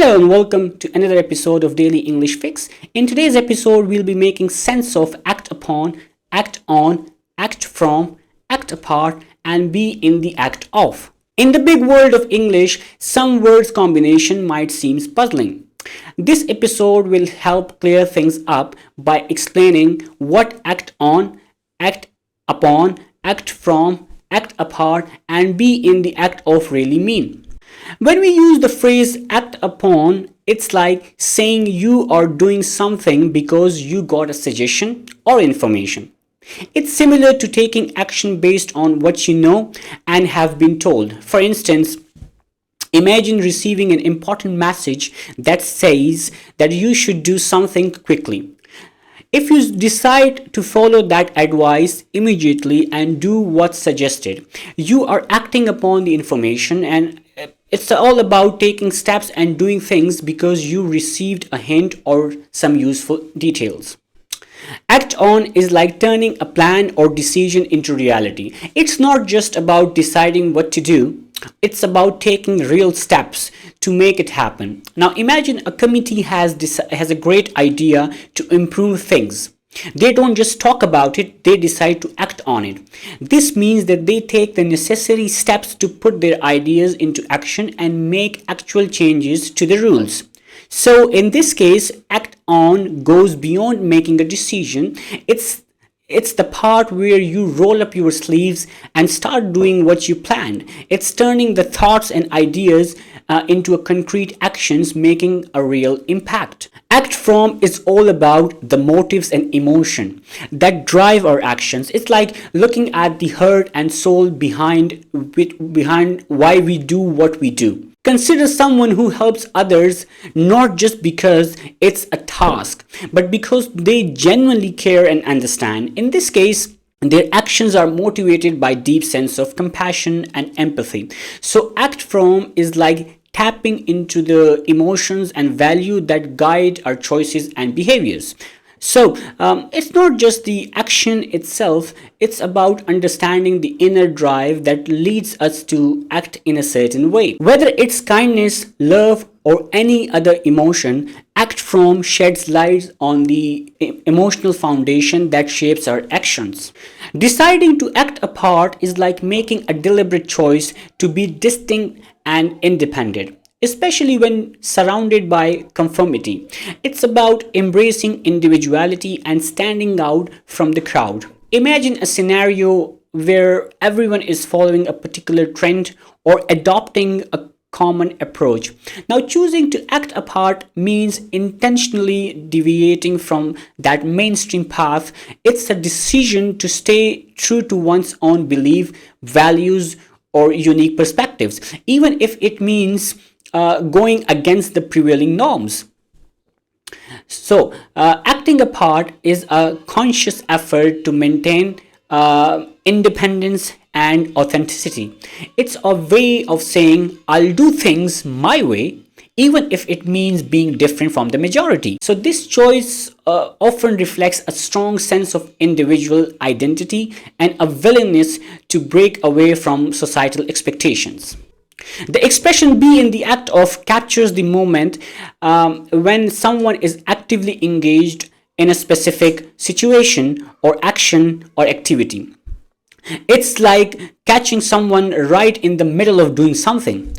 Hello and welcome to another episode of Daily English Fix. In today's episode, we'll be making sense of act upon, act on, act from, act apart, and be in the act of. In the big world of English, some words combination might seem puzzling. This episode will help clear things up by explaining what act on, act upon, act from, act apart, and be in the act of really mean. When we use the phrase act upon, it's like saying you are doing something because you got a suggestion or information. It's similar to taking action based on what you know and have been told. For instance, imagine receiving an important message that says that you should do something quickly. If you decide to follow that advice immediately and do what's suggested, you are acting upon the information, and it's all about taking steps and doing things because you received a hint or some useful details. Act on is like turning a plan or decision into reality. It's not just about deciding what to do, it's about taking real steps to make it happen. Now imagine a committee has a great idea to improve things. They don't just talk about it, they decide to act on it. This means that they take the necessary steps to put their ideas into action and make actual changes to the rules. So in this case, act on goes beyond making a decision. It's the part where you roll up your sleeves and start doing what you planned. It's turning the thoughts and ideas into a concrete actions, making a real impact. Act from is all about the motives and emotion that drive our actions. It's like looking at the heart and soul behind why we do what we do. Consider someone who helps others not just because it's a task, but because they genuinely care and understand. In this case, their actions are motivated by deep sense of compassion and empathy. So act from is like tapping into the emotions and value that guide our choices and behaviors. So it's not just the action itself, it's about understanding the inner drive that leads us to act in a certain way. Whether it's kindness, love, or any other emotion, act from sheds light on the emotional foundation that shapes our actions. Deciding to act apart is like making a deliberate choice to be distinct and independent, especially when surrounded by conformity. It's about embracing individuality and standing out from the crowd. Imagine a scenario where everyone is following a particular trend or adopting a common approach. Now, choosing to act apart means intentionally deviating from that mainstream path. It's a decision to stay true to one's own belief, values, or unique perspectives, even if it means going against the prevailing norms. So, acting apart is a conscious effort to maintain independence and authenticity. It's a way of saying, I'll do things my way, even if it means being different from the majority. So, this choice often reflects a strong sense of individual identity and a willingness to break away from societal expectations. The expression be in the act of captures the moment when someone is actively engaged in a specific situation or action or activity. It's like catching someone right in the middle of doing something,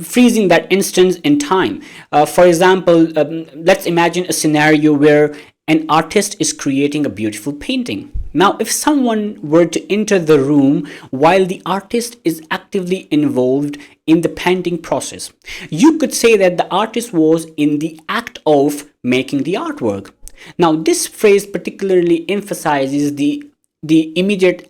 freezing that instant in time. For example, let's imagine a scenario where an artist is creating a beautiful painting. Now, if someone were to enter the room while the artist is actively involved in the painting process, you could say that the artist was in the act of making the artwork. Now, this phrase particularly emphasizes the immediate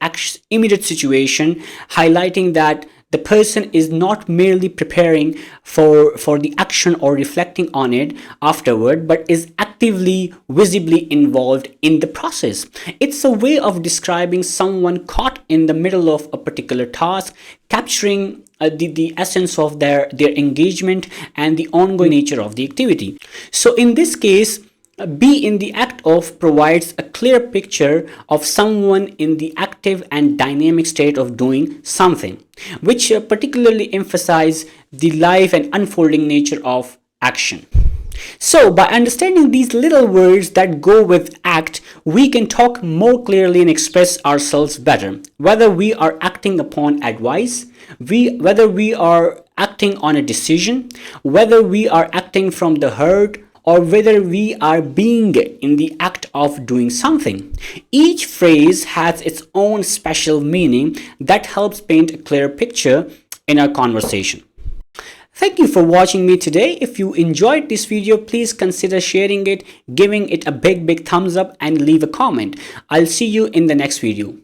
situation, highlighting that the person is not merely preparing for the action or reflecting on it afterward, but is actively, visibly involved in the process. It's a way of describing someone caught in the middle of a particular task, capturing the essence of their engagement and the ongoing nature of the activity. So in this case, be in the act of provides a clear picture of someone in the active and dynamic state of doing something, which particularly emphasize the live and unfolding nature of action. So, by understanding these little words that go with act, we can talk more clearly and express ourselves better. Whether we are acting upon advice, whether we are acting on a decision, whether we are acting from the heart, or whether we are being in the act of doing something. Each phrase has its own special meaning that helps paint a clear picture in our conversation. Thank you for watching me today. If you enjoyed this video, please consider sharing it, giving it a big thumbs up and leave a comment. I'll see you in the next video.